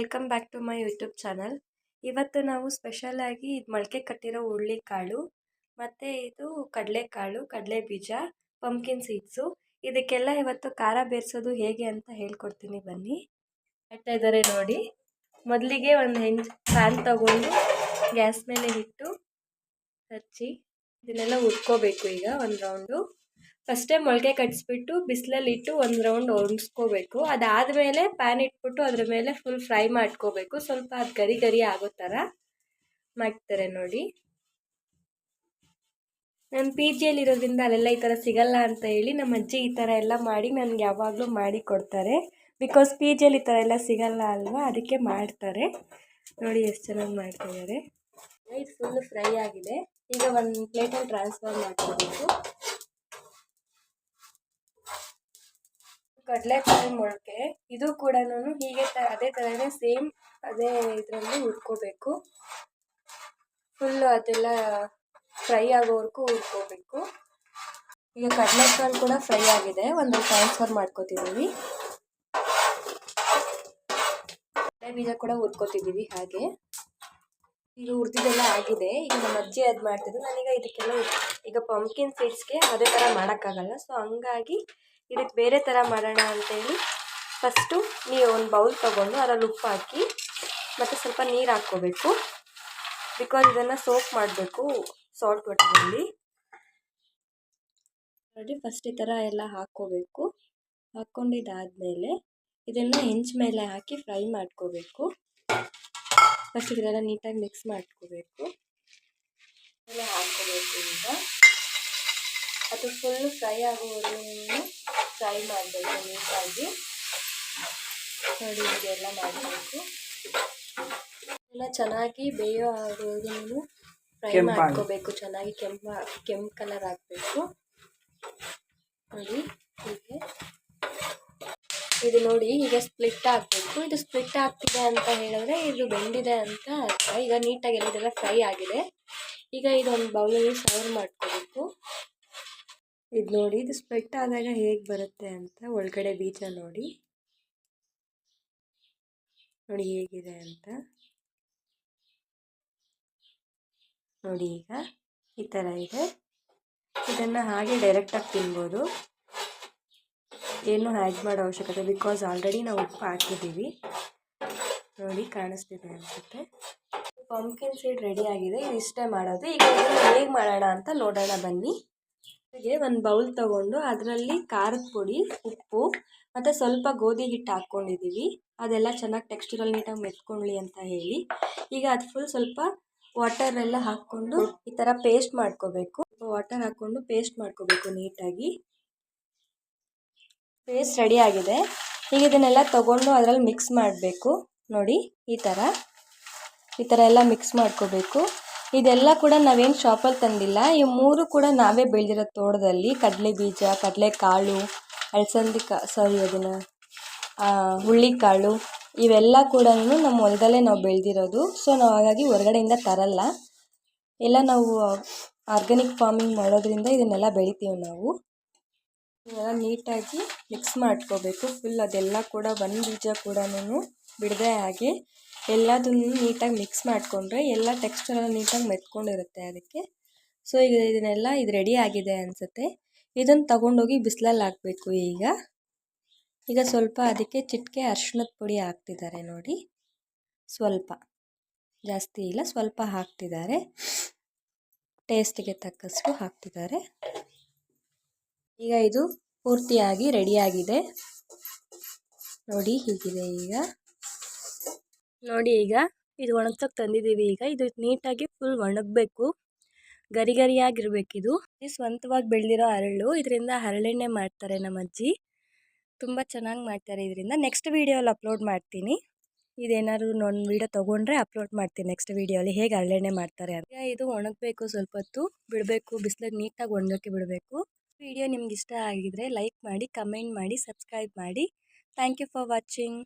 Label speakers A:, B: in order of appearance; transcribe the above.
A: Welcome back to my YouTube channel. ಇವತ್ತು ನಾವು special ಆಗಿ ಮೊಳಕೆ ಕಟ್ಟಿರೋ ಹುರುಳಿಕಾಳು ಮತ್ತು ಇದು ಕಡಲೆಕಾಳು, ಕಡಲೆ ಬೀಜ, ಪಂಪ್ಕಿನ್ ಸೀಡ್ಸು ಇದಕ್ಕೆಲ್ಲ ಇವತ್ತು ಖಾರ ಬೇರಿಸೋದು ಹೇಗೆ ಅಂತ ಹೇಳ್ಕೊಡ್ತೀನಿ ಬನ್ನಿ. ಮಾಡ್ತಾ ಇದ್ದಾರೆ ನೋಡಿ. ಮೊದಲಿಗೆ ಒಂದು ಪ್ಯಾನ್ ತಗೊಂಡು ಗ್ಯಾಸ್ ಮೇಲೆ ಇಟ್ಟು ಹಚ್ಚಿ ಇದನ್ನೆಲ್ಲ ಹುರ್ಕೋಬೇಕು. ಈಗ ಒಂದು ರೌಂಡು ಫಸ್ಟೇ ಮೊಳಕೆ ಕಟ್ಟಿಸ್ಬಿಟ್ಟು ಬಿಸಿಲಲ್ಲಿ ಇಟ್ಟು ಒಂದು ರೌಂಡ್ ಒಣಗಿಸ್ಕೋಬೇಕು. ಅದಾದಮೇಲೆ ಪ್ಯಾನ್ ಇಟ್ಬಿಟ್ಟು ಅದ್ರ ಮೇಲೆ ಫುಲ್ ಫ್ರೈ ಮಾಡ್ಕೋಬೇಕು. ಸ್ವಲ್ಪ ಅದು ಗರಿ ಗರಿ ಆಗೋ ಥರ ಮಾಡ್ತಾರೆ ನೋಡಿ. ನಾನು ಪಿ ಜಿಯಲ್ಲಿ ಇರೋದ್ರಿಂದ ಅಲ್ಲೆಲ್ಲ ಈ ಥರ ಸಿಗಲ್ಲ ಅಂತ ಹೇಳಿ ನಮ್ಮ ಅಜ್ಜಿ ಈ ಥರ ಎಲ್ಲ ಮಾಡಿ ನನಗೆ ಯಾವಾಗಲೂ ಮಾಡಿ ಕೊಡ್ತಾರೆ. ಬಿಕಾಸ್ ಪಿ ಜಿಯಲ್ಲಿ ಈ ಥರ ಎಲ್ಲ ಸಿಗಲ್ಲ ಅಲ್ವಾ, ಅದಕ್ಕೆ ಮಾಡ್ತಾರೆ ನೋಡಿ. ಎಷ್ಟು ಚೆನ್ನಾಗಿ ಮಾಡ್ತಿದ್ದಾರೆ. ಇದು ಫುಲ್ಲು ಫ್ರೈ ಆಗಿದೆ. ಈಗ ಒಂದು ಪ್ಲೇಟಲ್ಲಿ ಟ್ರಾನ್ಸ್ಫರ್ ಮಾಡ್ಕೋಬೇಕು. ಕಡಲೆಕಾಳು ಮೊಳಕೆ ಇದು ಕೂಡ ಹೀಗೆ ಅದೇ ಥರನೇ ಸೇಮ್ ಅದೇ ಇದರಲ್ಲಿ ಹುರ್ಕೋಬೇಕು. ಫುಲ್ಲು ಅದೆಲ್ಲ ಫ್ರೈ ಆಗೋವರೆಗೂ ಹುರ್ಕೋಬೇಕು. ಈಗ ಕಡಲೆಕಾಳು ಕೂಡ ಫ್ರೈ ಆಗಿದೆ, ಒಂದು ಟ್ರಾನ್ಸ್ಫರ್ ಮಾಡ್ಕೋತಿದ್ದೀವಿ. ಕಡಲೆ ಬೀಜ ಕೂಡ ಹುರ್ಕೋತಿದ್ದೀವಿ. ಹಾಗೆ ಈಗ ಹುರಿದಿದ್ದೆಲ್ಲ ಆಗಿದೆ. ಈಗ ನಮ್ಮ ಅಜ್ಜಿ ಅದು ಮಾಡ್ತಿದ್ದು. ನಾನೀಗ ಇದಕ್ಕೆಲ್ಲ ಈಗ ಪಂಪ್ಕಿನ್ ಸೀಡ್ಸ್ಗೆ ಅದೇ ಥರ ಮಾಡೋಕ್ಕಾಗಲ್ಲ, ಸೊ ಹಂಗಾಗಿ ಇದಕ್ಕೆ ಬೇರೆ ಥರ ಮಾಡೋಣ ಅಂತೇಳಿ ಫಸ್ಟು ನೀವು ಒಂದು ಬೌಲ್ ತೊಗೊಂಡು ಅದರಲ್ಲಿ ಉಪ್ಪು ಹಾಕಿ ಮತ್ತು ಸ್ವಲ್ಪ ನೀರು ಹಾಕ್ಕೋಬೇಕು. ಬಿಕಾಸ್ ಇದನ್ನು ಸೋಪ್ ಮಾಡಬೇಕು ಸಾಲ್ಟ್ ವಾಟರಲ್ಲಿ ನೋಡಿ. ಫಸ್ಟ್ ಈ ಥರ ಎಲ್ಲ ಹಾಕ್ಕೋಬೇಕು. ಹಾಕ್ಕೊಂಡಿದ್ದಾದಮೇಲೆ ಇದನ್ನು ಹೆಂಚು ಮೇಲೆ ಹಾಕಿ ಫ್ರೈ ಮಾಡ್ಕೋಬೇಕು. ಫಸ್ಟ್ ಇದನ್ನೆಲ್ಲ ನೀಟಾಗಿ ಮಿಕ್ಸ್ ಮಾಡ್ಕೋಬೇಕು. ಎಲ್ಲ ಹಾಕ್ಕೋಬೇಕು. ಈಗ ಅದು ಫುಲ್ಲು ಫ್ರೈ ಆಗೋವರೆಗೂ ಫ್ರೈ ಮಾಡಬೇಕು ನೀಟಾಗಿ ನೋಡಿ. ಹೀಗೆಲ್ಲ ಮಾಡಬೇಕು. ಎಲ್ಲ ಚೆನ್ನಾಗಿ ಬೇಯೋ ಆಗೋವರೆಗೂ ಫ್ರೈ ಮಾಡ್ಕೋಬೇಕು. ಚೆನ್ನಾಗಿ ಕೆಂಪು ಕಲರ್ ಹಾಕಬೇಕು ನೋಡಿ. ಹೀಗೆ ಇದು ನೋಡಿ, ಈಗ ಸ್ಪ್ಲಿಟ್ ಆಗಬೇಕು. ಇದು ಸ್ಪ್ಲಿಟ್ ಆಗ್ತಿದೆ ಅಂತ ಹೇಳಿದ್ರೆ ಇದು ಬೆಂದಿದೆ ಅಂತ ಅರ್ಥ. ಈಗ ನೀಟಾಗಿ ಇದೆಲ್ಲ ಫ್ರೈ ಆಗಿದೆ. ಈಗ ಇದೊಂದು ಬೌಲಲ್ಲಿ ಸರ್ವ್ ಮಾಡ್ಕೋಬೇಕು. ಇದು ನೋಡಿ, ಇದು ಸ್ಪ್ಲಿಟ್ ಆದಾಗ ಹೇಗೆ ಬರುತ್ತೆ ಅಂತ ಒಳಗಡೆ ಬೀಜ ನೋಡಿ ಹೇಗಿದೆ ಅಂತ ನೋಡಿ. ಈಗ ಈ ಥರ ಇದೆ. ಇದನ್ನು ಹಾಗೆ ಡೈರೆಕ್ಟಾಗಿ ತಿನ್ಬೋದು, ಏನು ಆ್ಯಡ್ ಮಾಡೋ ಅವಶ್ಯಕತೆ, ಬಿಕಾಸ್ ಆಲ್ರೆಡಿ ನಾವು ಉಪ್ಪು ಹಾಕಿದ್ದೀವಿ ನೋಡಿ. ಕಾಣಿಸ್ತಿದೆ ಅನಿಸುತ್ತೆ. ಪಂಪ್ಕಿನ್ ಸೀಡ್ ರೆಡಿ ಆಗಿದೆ. ಇದು ಇಷ್ಟೇ ಮಾಡೋದು. ಈಗ ಇದನ್ನು ಹೇಗೆ ಮಾಡೋಣ ಅಂತ ನೋಡೋಣ ಬನ್ನಿ. ಹೀಗೆ ಒಂದು ಬೌಲ್ ತೊಗೊಂಡು ಅದರಲ್ಲಿ ಖಾರದ ಪುಡಿ, ಉಪ್ಪು ಮತ್ತು ಸ್ವಲ್ಪ ಗೋಧಿ ಹಿಟ್ಟು ಹಾಕ್ಕೊಂಡಿದ್ದೀವಿ. ಅದೆಲ್ಲ ಚೆನ್ನಾಗಿ ಟೆಕ್ಸ್ಚರಲ್ಲಿ ನೀಟಾಗಿ ಮೆತ್ಕೊಳ್ಳಿ ಅಂತ ಹೇಳಿ. ಈಗ ಅದು ಫುಲ್ ಸ್ವಲ್ಪ ವಾಟರೆಲ್ಲ ಹಾಕ್ಕೊಂಡು ಈ ಥರ ಪೇಸ್ಟ್ ಮಾಡ್ಕೋಬೇಕು. ವಾಟರ್ ಹಾಕ್ಕೊಂಡು ಪೇಸ್ಟ್ ಮಾಡ್ಕೋಬೇಕು ನೀಟಾಗಿ. ಪೇಸ್ಟ್ ರೆಡಿ ಆಗಿದೆ. ಈಗ ಇದನ್ನೆಲ್ಲ ತೊಗೊಂಡು ಅದರಲ್ಲಿ ಮಿಕ್ಸ್ ಮಾಡಬೇಕು ನೋಡಿ. ಈ ಥರ ಎಲ್ಲ ಮಿಕ್ಸ್ ಮಾಡ್ಕೋಬೇಕು. ಇದೆಲ್ಲ ಕೂಡ ನಾವೇನು ಶಾಪಲ್ಲಿ ತಂದಿಲ್ಲ. ಈ ಮೂರು ಕೂಡ ನಾವೇ ಬೆಳೆದಿರೋ ತೋಟದಲ್ಲಿ. ಕಡಲೆ ಬೀಜ, ಕಡಲೆಕಾಳು, ಅದನ್ನು ಹುರುಳಿಕಾಳು ಇವೆಲ್ಲ ಕೂಡ ನಮ್ಮ ಹೊಲದಲ್ಲೇ ನಾವು ಬೆಳೆದಿರೋದು. ಸೊ ನಾವು ಹಾಗಾಗಿ ಹೊರಗಡೆಯಿಂದ ತರಲ್ಲ. ಎಲ್ಲ ನಾವು ಆರ್ಗ್ಯಾನಿಕ್ ಫಾರ್ಮಿಂಗ್ ಮಾಡೋದ್ರಿಂದ ಇದನ್ನೆಲ್ಲ ಬೆಳಿತೀವಿ ನಾವು. ಇದೆಲ್ಲ ನೀಟಾಗಿ ಮಿಕ್ಸ್ ಮಾಡ್ಕೋಬೇಕು. ಫುಲ್ ಅದೆಲ್ಲ ಕೂಡ ಒಂದು ಬೀಜ ಕೂಡ ಬಿಡದೆ ಹಾಗೆ ಎಲ್ಲದನ್ನು ನೀಟಾಗಿ ಮಿಕ್ಸ್ ಮಾಡಿಕೊಂಡ್ರೆ ಎಲ್ಲ ಟೆಕ್ಸ್ಚರೆಲ್ಲ ನೀಟಾಗಿ ಮೆತ್ಕೊಂಡಿರುತ್ತೆ ಅದಕ್ಕೆ. ಸೊ ಈಗ ಇದನ್ನೆಲ್ಲ ಇದು ರೆಡಿ ಆಗಿದೆ ಅನಿಸುತ್ತೆ. ಇದನ್ನು ತಗೊಂಡೋಗಿ ಬಿಸಿಲಲ್ಲಿ ಹಾಕಬೇಕು. ಈಗ ಸ್ವಲ್ಪ ಅದಕ್ಕೆ ಚಿಟಿಕೆ ಅರಿಶಿಣದ ಪುಡಿ ಹಾಕ್ತಿದ್ದಾರೆ ನೋಡಿ. ಸ್ವಲ್ಪ, ಜಾಸ್ತಿ ಇಲ್ಲ, ಸ್ವಲ್ಪ ಹಾಕ್ತಿದ್ದಾರೆ. ಟೇಸ್ಟಿಗೆ ತಕ್ಕಷ್ಟು ಹಾಕ್ತಿದ್ದಾರೆ. ಈಗ ಇದು ಪೂರ್ತಿಯಾಗಿ ರೆಡಿಯಾಗಿದೆ ನೋಡಿ. ಹೀಗಿದೆ ಈಗ ನೋಡಿ. ಈಗ ಇದು ಒಣಗ್ಸೋಕೆ ತಂದಿದ್ದೀವಿ. ಈಗ ಇದು ನೀಟಾಗಿ ಫುಲ್ ಒಣಗಬೇಕು, ಗರಿ ಗರಿಯಾಗಿರ್ಬೇಕಿದು. ಸ್ವಂತವಾಗಿ ಬೆಳೆದಿರೋ ಹರಳು, ಇದರಿಂದ ಹರಳೆಣ್ಣೆ ಮಾಡ್ತಾರೆ ನಮ್ಮ ಅಜ್ಜಿ. ತುಂಬ ಚೆನ್ನಾಗಿ ಮಾಡ್ತಾರೆ ಇದರಿಂದ. ನೆಕ್ಸ್ಟ್ ವೀಡಿಯೋಲ್ಲಿ ಅಪ್ಲೋಡ್ ಮಾಡ್ತೀನಿ. ಇದೇನಾದ್ರು ನಾನು ವೀಡಿಯೋ ತೊಗೊಂಡ್ರೆ ಅಪ್ಲೋಡ್ ಮಾಡ್ತೀನಿ ನೆಕ್ಸ್ಟ್ ವೀಡಿಯೋಲಿ ಹೇಗೆ ಹರಳೆಣ್ಣೆ ಮಾಡ್ತಾರೆ ಅಂತ. ಇದು ಒಣಗಬೇಕು, ಸ್ವಲ್ಪ ಹೊತ್ತು ಬಿಡಬೇಕು, ಬಿಸಿಲಿಗೆ ನೀಟಾಗಿ ಒಣಗೋಕ್ಕೆ ಬಿಡಬೇಕು. ವಿಡಿಯೋ ನಿಮ್ಗೆ ಇಷ್ಟ ಆಗಿದ್ರೆ ಲೈಕ್ ಮಾಡಿ, ಕಮೆಂಟ್ ಮಾಡಿ, ಸಬ್ಸ್ಕ್ರೈಬ್ ಮಾಡಿ. Thank you for watching.